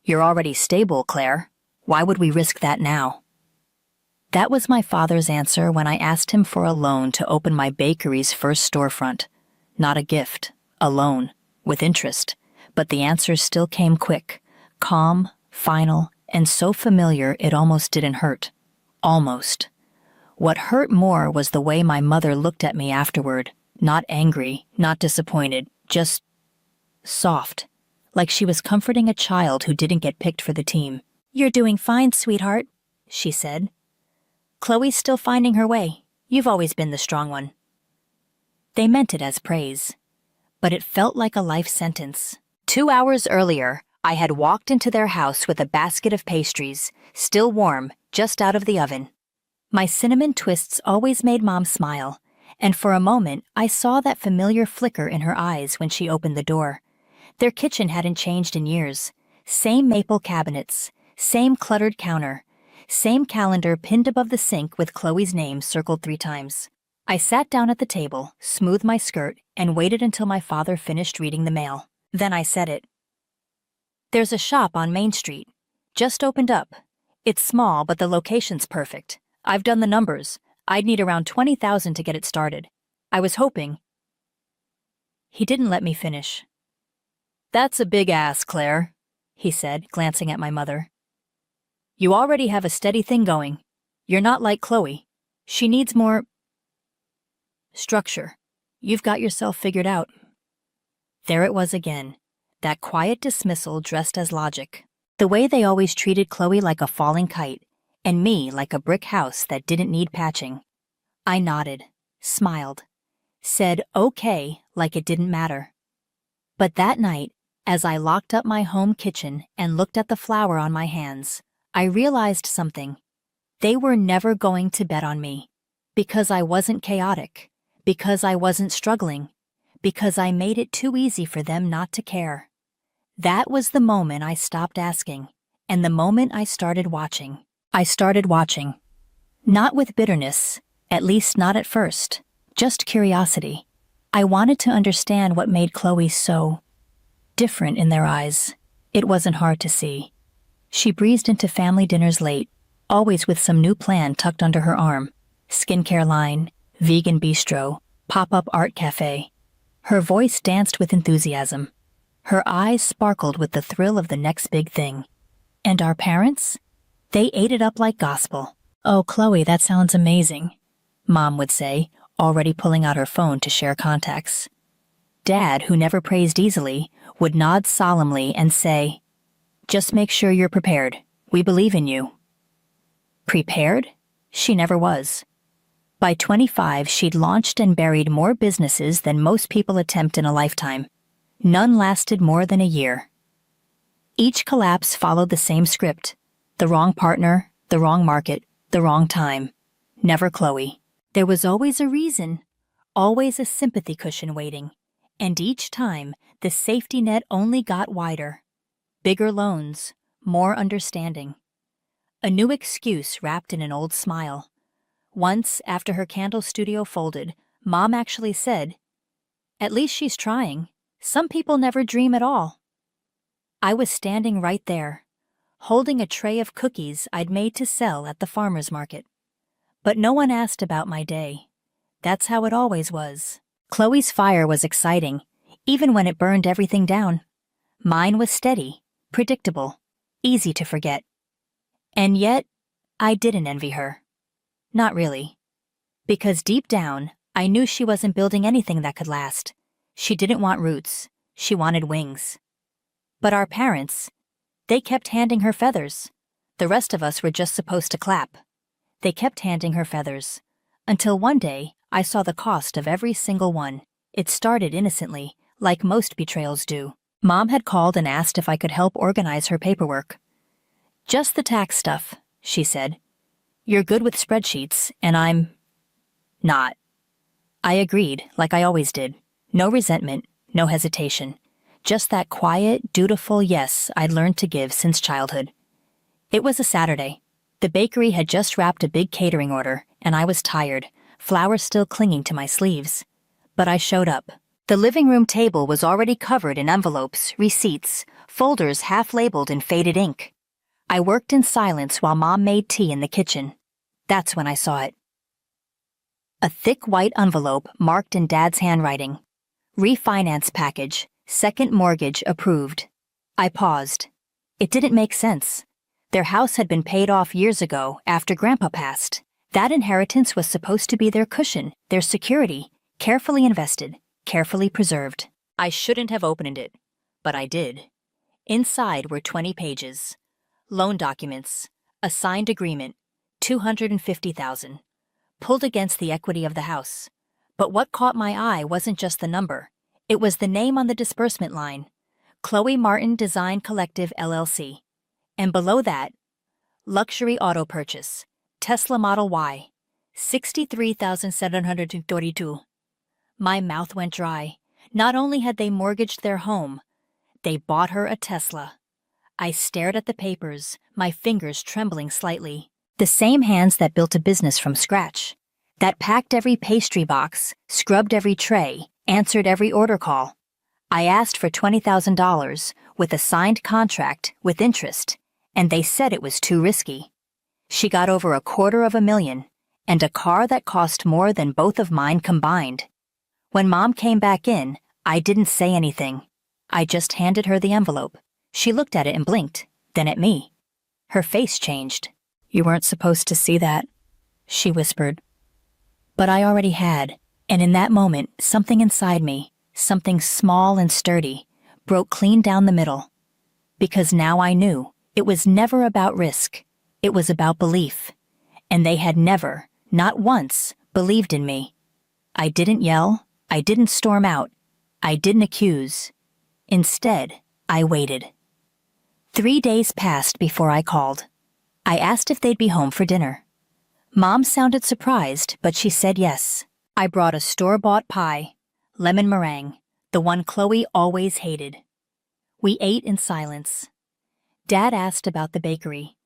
You're already stable, Claire. Why would we risk that now? That was my father's answer when I asked him for a loan to open my bakery's first storefront. Not a gift, a loan, with interest. But the answer still came quick, calm, final, and so familiar it almost didn't hurt. Almost. What hurt more was the way my mother looked at me afterward. Not angry, not disappointed, just soft. Like she was comforting a child who didn't get picked for the team. "You're doing fine, sweetheart," she said. "Chloe's still finding her way. You've always been the strong one." They meant it as praise. But it felt like a life sentence. 2 hours earlier, I had walked into their house with a basket of pastries, still warm, just out of the oven. My cinnamon twists always made Mom smile, and for a moment I saw that familiar flicker in her eyes when she opened the door. Their kitchen hadn't changed in years. Same maple cabinets, same cluttered counter, same calendar pinned above the sink with Chloe's name circled 3 times. I sat down at the table, smoothed my skirt, and waited until my father finished reading the mail. Then I said it. "There's a shop on Main Street. Just opened up. It's small, but the location's perfect. I've done the numbers. I'd need around $20,000 to get it started. I was hoping—" He didn't let me finish. "That's a big ask, Claire," he said, glancing at my mother. "You already have a steady thing going. You're not like Chloe. She needs more structure. You've got yourself figured out." There it was again, that quiet dismissal dressed as logic. The way they always treated Chloe like a falling kite, and me like a brick house that didn't need patching. I nodded, smiled, said okay like it didn't matter. But that night, as I locked up my home kitchen and looked at the flour on my hands, I realized something. They were never going to bet on me. Because I wasn't chaotic. Because I wasn't struggling. Because I made it too easy for them not to care. That was the moment I stopped asking, and the moment I started watching. I started watching. Not with bitterness, at least not at first, just curiosity. I wanted to understand what made Chloe so different in their eyes. It wasn't hard to see. She breezed into family dinners late, always with some new plan tucked under her arm. Skincare line, vegan bistro, pop-up art cafe. Her voice danced with enthusiasm. Her eyes sparkled with the thrill of the next big thing. And our parents? They ate it up like gospel. "Oh, Chloe, that sounds amazing," Mom would say, already pulling out her phone to share contacts. Dad, who never praised easily, would nod solemnly and say, "Just make sure you're prepared. We believe in you." Prepared? She never was. By 25, she'd launched and buried more businesses than most people attempt in a lifetime. None lasted more than a year. Each collapse followed the same script. The wrong partner, the wrong market, the wrong time. Never Chloe. There was always a reason, always a sympathy cushion waiting. And each time, the safety net only got wider. Bigger loans, more understanding. A new excuse wrapped in an old smile. Once, after her candle studio folded, Mom actually said, "At least she's trying. Some people never dream at all." I was standing right there, holding a tray of cookies I'd made to sell at the farmer's market. But no one asked about my day. That's how it always was. Chloe's fire was exciting, even when it burned everything down. Mine was steady, predictable, easy to forget. And yet, I didn't envy her. Not really. Because deep down, I knew she wasn't building anything that could last. She didn't want roots. She wanted wings. But our parents, they kept handing her feathers. The rest of us were just supposed to clap. They kept handing her feathers. Until one day, I saw the cost of every single one. It started innocently, like most betrayals do. Mom had called and asked if I could help organize her paperwork. "Just the tax stuff," she said. "You're good with spreadsheets, and I'm not." I agreed, like I always did. No resentment, no hesitation. Just that quiet, dutiful yes I'd learned to give since childhood. It was a Saturday. The bakery had just wrapped a big catering order, and I was tired, flour still clinging to my sleeves. But I showed up. The living room table was already covered in envelopes, receipts, folders half-labeled in faded ink. I worked in silence while Mom made tea in the kitchen. That's when I saw it. A thick white envelope marked in Dad's handwriting. Refinance package, second mortgage approved. I paused. It didn't make sense. Their house had been paid off years ago after Grandpa passed. That inheritance was supposed to be their cushion, their security, carefully invested, carefully preserved. I shouldn't have opened it, but I did. Inside were 20 pages. Loan documents, a signed agreement, $250,000, pulled against the equity of the house. But what caught my eye wasn't just the number. It was the name on the disbursement line, Chloe Martin Design Collective LLC. And below that, luxury auto purchase, Tesla Model Y, $63,732. My mouth went dry. Not only had they mortgaged their home, they bought her a Tesla. I stared at the papers, my fingers trembling slightly. The same hands that built a business from scratch, that packed every pastry box, scrubbed every tray, answered every order call. I asked for $20,000 with a signed contract with interest, and they said it was too risky. She got over $250,000 and a car that cost more than both of mine combined. When Mom came back in, I didn't say anything. I just handed her the envelope. She looked at it and blinked, then at me. Her face changed. "You weren't supposed to see that," she whispered. But I already had, and in that moment, something inside me, something small and sturdy, broke clean down the middle. Because now I knew it was never about risk. It was about belief. And they had never, not once, believed in me. I didn't yell. I didn't storm out. I didn't accuse. Instead, I waited. 3 days passed before I called. I asked if they'd be home for dinner. Mom sounded surprised, but she said yes. I brought a store-bought pie, lemon meringue, the one Chloe always hated. We ate in silence. Dad asked about the bakery.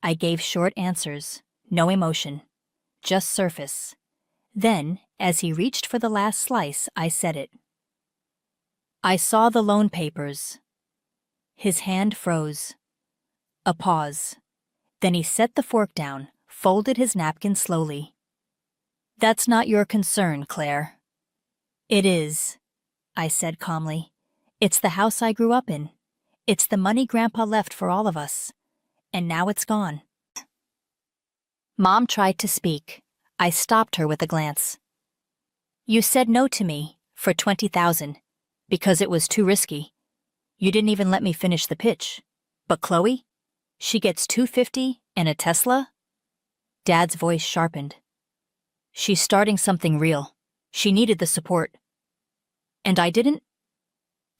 I gave short answers, no emotion, just surface. Then, as he reached for the last slice, I said it. "I saw the loan papers." His hand froze. A pause. Then he set the fork down, folded his napkin slowly. "That's not your concern, Claire." "It is," I said calmly. "It's the house I grew up in. It's the money Grandpa left for all of us. And now it's gone." Mom tried to speak. I stopped her with a glance. "You said no to me for $20,000 because it was too risky. You didn't even let me finish the pitch. But Chloe? She gets $250 and a Tesla?" Dad's voice sharpened. "She's starting something real. She needed the support. And I didn't?"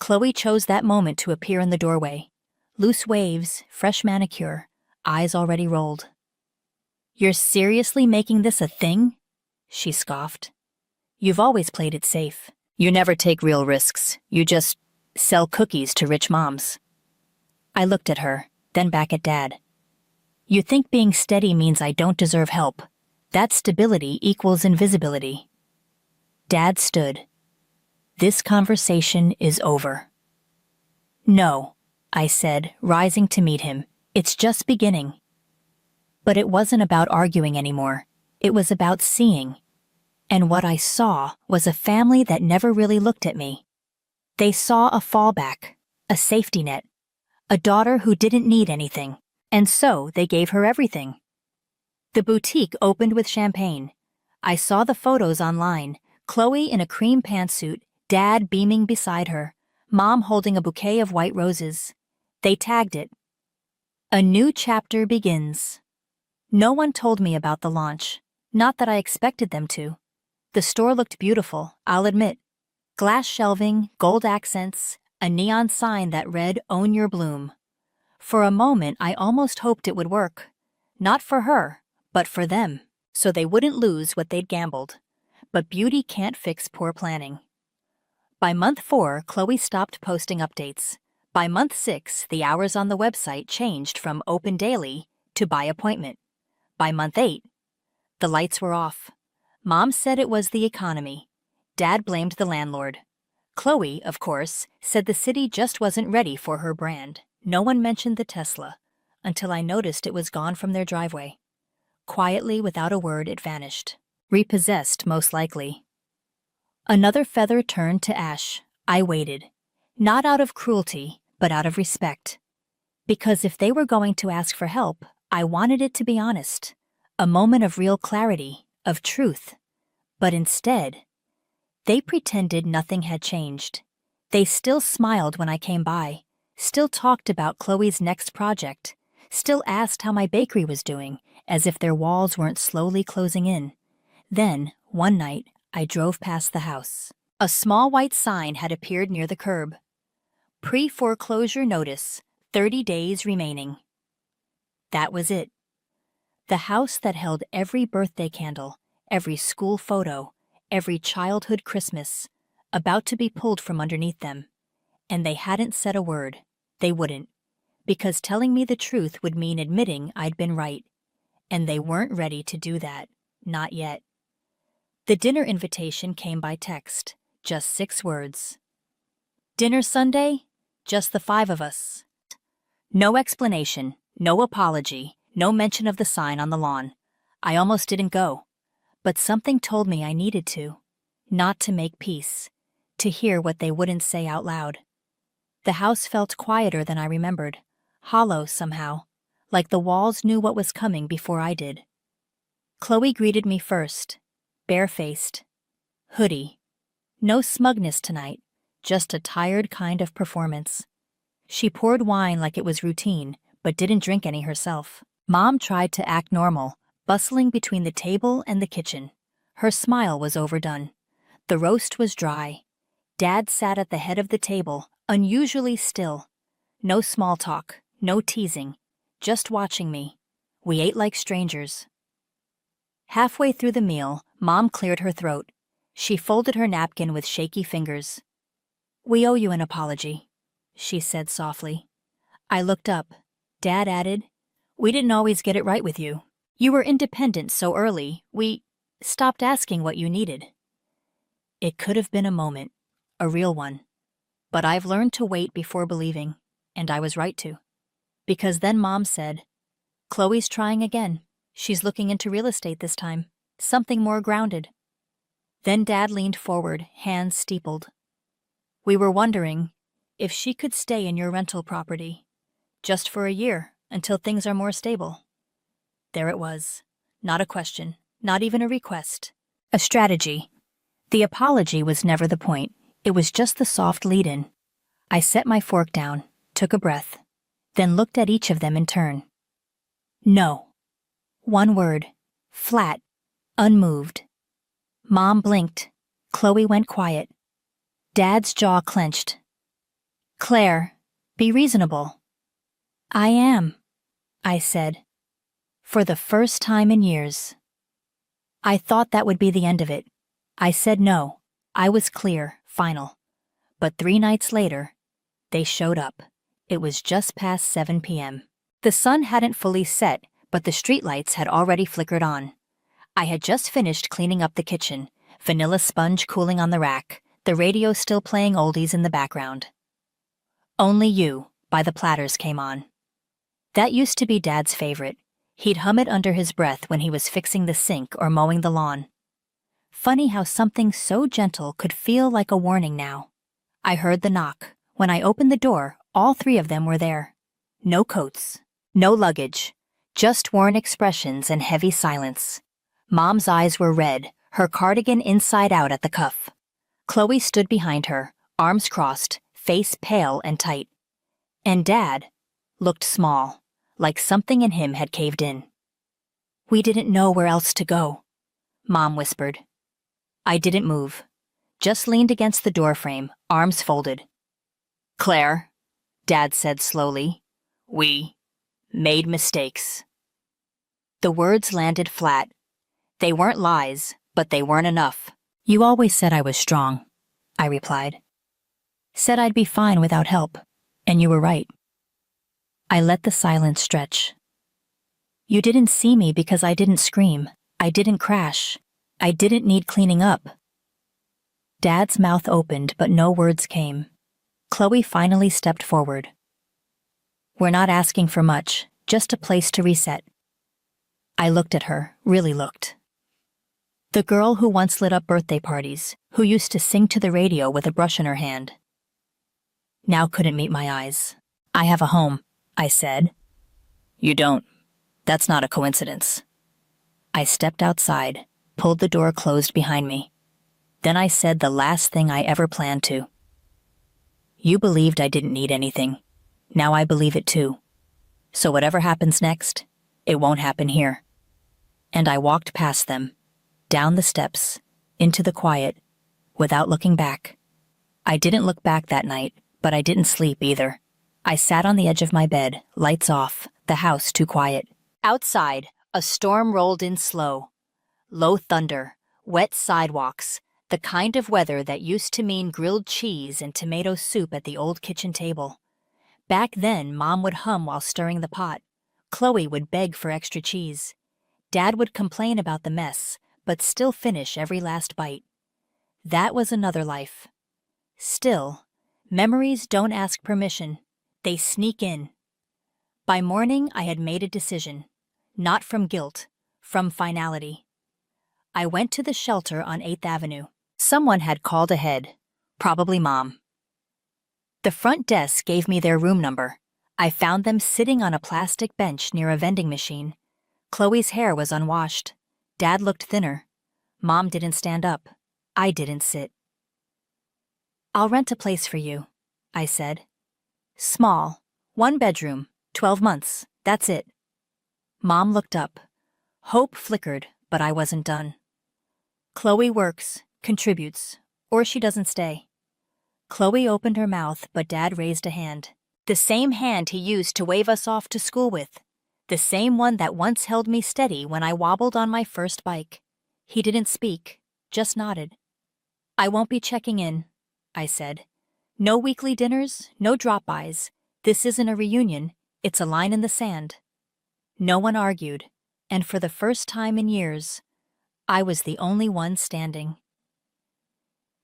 Chloe chose that moment to appear in the doorway. Loose waves, fresh manicure, eyes already rolled. "You're seriously making this a thing?" she scoffed. "You've always played it safe. You never take real risks. You just sell cookies to rich moms." I looked at her, then back at Dad. "You think being steady means I don't deserve help. That stability equals invisibility." Dad stood. "This conversation is over." "No," I said, rising to meet him. "It's just beginning." But it wasn't about arguing anymore. It was about seeing. And what I saw was a family that never really looked at me. They saw a fallback, a safety net, a daughter who didn't need anything, and so they gave her everything. The boutique opened with champagne. I saw the photos online, Chloe in a cream pantsuit, Dad beaming beside her, Mom holding a bouquet of white roses. They tagged it, "A new chapter begins." No one told me about the launch, not that I expected them to. The store looked beautiful, I'll admit. Glass shelving, gold accents, a neon sign that read, "Own Your Bloom." For a moment, I almost hoped it would work. Not for her, but for them, so they wouldn't lose what they'd gambled. But beauty can't fix poor planning. By month 4, Chloe stopped posting updates. By month 6, the hours on the website changed from open daily to by appointment. By month 8, the lights were off. Mom said it was the economy. Dad blamed the landlord. Chloe, of course, said the city just wasn't ready for her brand. No one mentioned the Tesla, until I noticed it was gone from their driveway. Quietly, without a word, it vanished. Repossessed, most likely. Another feather turned to ash. I waited. Not out of cruelty, but out of respect. Because if they were going to ask for help, I wanted it to be honest. A moment of real clarity, of truth. But instead, they pretended nothing had changed. They still smiled when I came by, still talked about Chloe's next project, still asked how my bakery was doing, as if their walls weren't slowly closing in. Then, one night, I drove past the house. A small white sign had appeared near the curb. Pre-foreclosure notice, 30 days remaining. That was it. The house that held every birthday candle, every school photo, every childhood Christmas, about to be pulled from underneath them. And they hadn't said a word. They wouldn't. Because telling me the truth would mean admitting I'd been right. And they weren't ready to do that. Not yet. The dinner invitation came by text. Just 6 words. Dinner Sunday? Just the 5 of us. No explanation, no apology, no mention of the sign on the lawn. I almost didn't go. But something told me I needed to. Not to make peace. To hear what they wouldn't say out loud. The house felt quieter than I remembered. Hollow somehow. Like the walls knew what was coming before I did. Chloe greeted me first. Barefaced. Hoodie. No smugness tonight. Just a tired kind of performance. She poured wine like it was routine, but didn't drink any herself. Mom tried to act normal, bustling between the table and the kitchen. Her smile was overdone. The roast was dry. Dad sat at the head of the table, unusually still. No small talk, no teasing, just watching me. We ate like strangers. Halfway through the meal, Mom cleared her throat. She folded her napkin with shaky fingers. "We owe you an apology," she said softly. I looked up. Dad added, "We didn't always get it right with you. You were independent so early, we stopped asking what you needed." It could have been a moment, a real one. But I've learned to wait before believing, and I was right to. Because then Mom said, "Chloe's trying again. She's looking into real estate this time. Something more grounded." Then Dad leaned forward, hands steepled. "We were wondering if she could stay in your rental property, just for a year, until things are more stable." There it was. Not a question, not even a request. A strategy. The apology was never the point. It was just the soft lead-in. I set my fork down, took a breath, then looked at each of them in turn. No. One word. Flat. Unmoved. Mom blinked. Chloe went quiet. Dad's jaw clenched. "Claire, be reasonable." "I am," I said. For the first time in years. I thought that would be the end of it. I said no. I was clear, final. But 3 nights later, they showed up. It was just past 7 p.m. The sun hadn't fully set, but the streetlights had already flickered on. I had just finished cleaning up the kitchen, vanilla sponge cooling on the rack, the radio still playing oldies in the background. "Only You" by the Platters came on. That used to be Dad's favorite. He'd hum it under his breath when he was fixing the sink or mowing the lawn. Funny how something so gentle could feel like a warning now. I heard the knock. When I opened the door, all 3 of them were there. No coats, no luggage, just worn expressions and heavy silence. Mom's eyes were red, her cardigan inside out at the cuff. Chloe stood behind her, arms crossed, face pale and tight. And Dad looked small, like something in him had caved in. "We didn't know where else to go," Mom whispered. I didn't move, just leaned against the doorframe, arms folded. "Claire," Dad said slowly, "we made mistakes." The words landed flat. They weren't lies, but they weren't enough. "You always said I was strong," I replied. "Said I'd be fine without help, and you were right." I let the silence stretch. "You didn't see me because I didn't scream. I didn't crash. I didn't need cleaning up." Dad's mouth opened, but no words came. Chloe finally stepped forward. "We're not asking for much, just a place to reset." I looked at her, really looked. The girl who once lit up birthday parties, who used to sing to the radio with a brush in her hand, now couldn't meet my eyes. "I have a home," I said. "You don't. That's not a coincidence." I stepped outside, pulled the door closed behind me. Then I said the last thing I ever planned to. "You believed I didn't need anything. Now I believe it too. So whatever happens next, it won't happen here." And I walked past them, down the steps, into the quiet, without looking back. I didn't look back that night, but I didn't sleep either. I sat on the edge of my bed, lights off, the house too quiet. Outside, a storm rolled in slow. Low thunder, wet sidewalks, the kind of weather that used to mean grilled cheese and tomato soup at the old kitchen table. Back then, Mom would hum while stirring the pot. Chloe would beg for extra cheese. Dad would complain about the mess, but still finish every last bite. That was another life. Still, memories don't ask permission. They sneak in. By morning, I had made a decision. Not from guilt, from finality. I went to the shelter on 8th Avenue. Someone had called ahead, probably Mom. The front desk gave me their room number. I found them sitting on a plastic bench near a vending machine. Chloe's hair was unwashed. Dad looked thinner. Mom didn't stand up. I didn't sit. "I'll rent a place for you," I said. "Small, 1 bedroom, 12 months, that's it." Mom looked up. Hope flickered, but I wasn't done. "Chloe works, contributes, or she doesn't stay." Chloe opened her mouth, but Dad raised a hand. The same hand he used to wave us off to school with. The same one that once held me steady when I wobbled on my first bike. He didn't speak, just nodded. "I won't be checking in," I said. "No weekly dinners, no drop-bys. This isn't a reunion, it's a line in the sand." No one argued, and for the first time in years, I was the only one standing.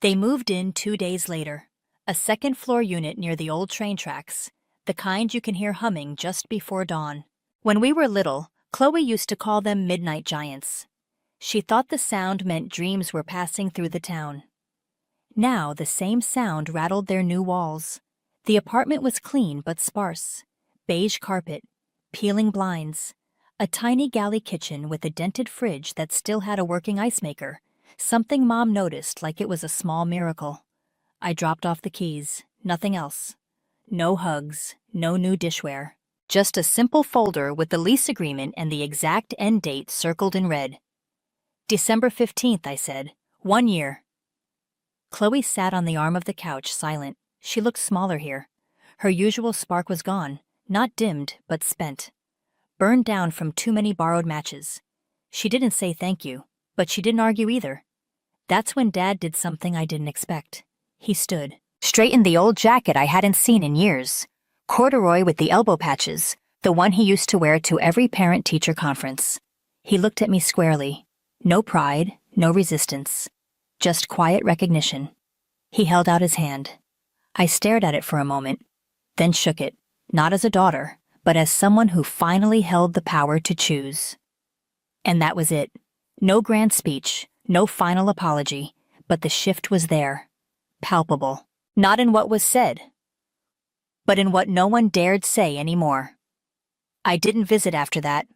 They moved in 2 days later, a second-floor unit near the old train tracks, the kind you can hear humming just before dawn. When we were little, Chloe used to call them midnight giants. She thought the sound meant dreams were passing through the town. Now the same sound rattled their new walls. The apartment was clean but sparse. Beige carpet, peeling blinds, a tiny galley kitchen with a dented fridge that still had a working ice maker, something Mom noticed like it was a small miracle. I dropped off the keys, nothing else. No hugs, no new dishware. Just a simple folder with the lease agreement and the exact end date circled in red. December 15th, I said. 1 year. Chloe sat on the arm of the couch, silent. She looked smaller here. Her usual spark was gone, not dimmed, but spent. Burned down from too many borrowed matches. She didn't say thank you, but she didn't argue either. That's when Dad did something I didn't expect. He stood, straightened the old jacket I hadn't seen in years. Corduroy with the elbow patches, the one he used to wear to every parent-teacher conference. He looked at me squarely. No pride, no resistance. Just quiet recognition. He held out his hand. I stared at it for a moment, then shook it, not as a daughter, but as someone who finally held the power to choose. And that was it. No grand speech, no final apology, but the shift was there. Palpable. Not in what was said, but in what no one dared say anymore. I didn't visit after that.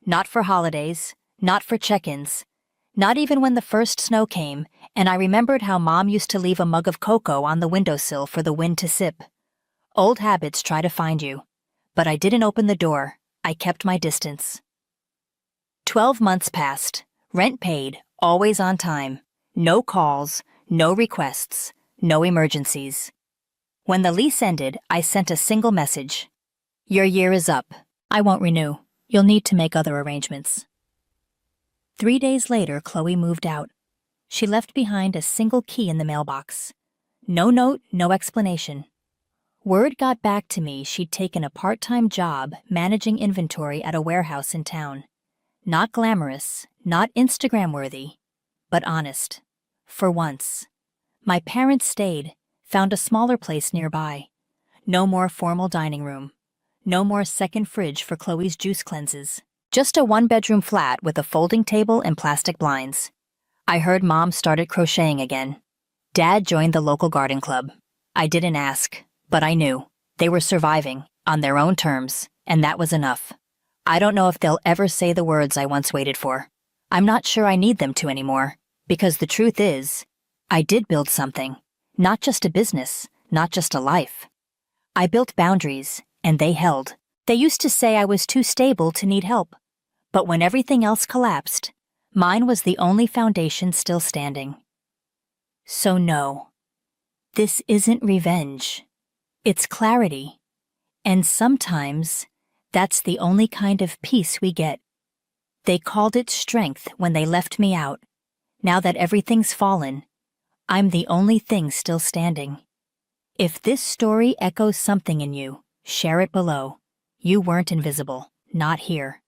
Not for holidays, not for check-ins, not even when the first snow came, and I remembered how Mom used to leave a mug of cocoa on the windowsill for the wind to sip. Old habits try to find you. But I didn't open the door. I kept my distance. 12 months passed. Rent paid, always on time. No calls, no requests, no emergencies. When the lease ended, I sent a single message. "Your year is up. I won't renew. You'll need to make other arrangements." 3 days later, Chloe moved out. She left behind a single key in the mailbox. No note, no explanation. Word got back to me she'd taken a part-time job managing inventory at a warehouse in town. Not glamorous, not Instagram-worthy, but honest. For once. My parents stayed, found a smaller place nearby. No more formal dining room. No more second fridge for Chloe's juice cleanses. Just a one-bedroom flat with a folding table and plastic blinds. I heard Mom started crocheting again. Dad joined the local garden club. I didn't ask, but I knew. They were surviving, on their own terms, and that was enough. I don't know if they'll ever say the words I once waited for. I'm not sure I need them to anymore, because the truth is, I did build something. Not just a business, not just a life. I built boundaries, and they held. They used to say I was too stable to need help. But when everything else collapsed, mine was the only foundation still standing. So no, this isn't revenge. It's clarity. And sometimes, that's the only kind of peace we get. They called it strength when they left me out. Now that everything's fallen, I'm the only thing still standing. If this story echoes something in you, share it below. You weren't invisible, not here.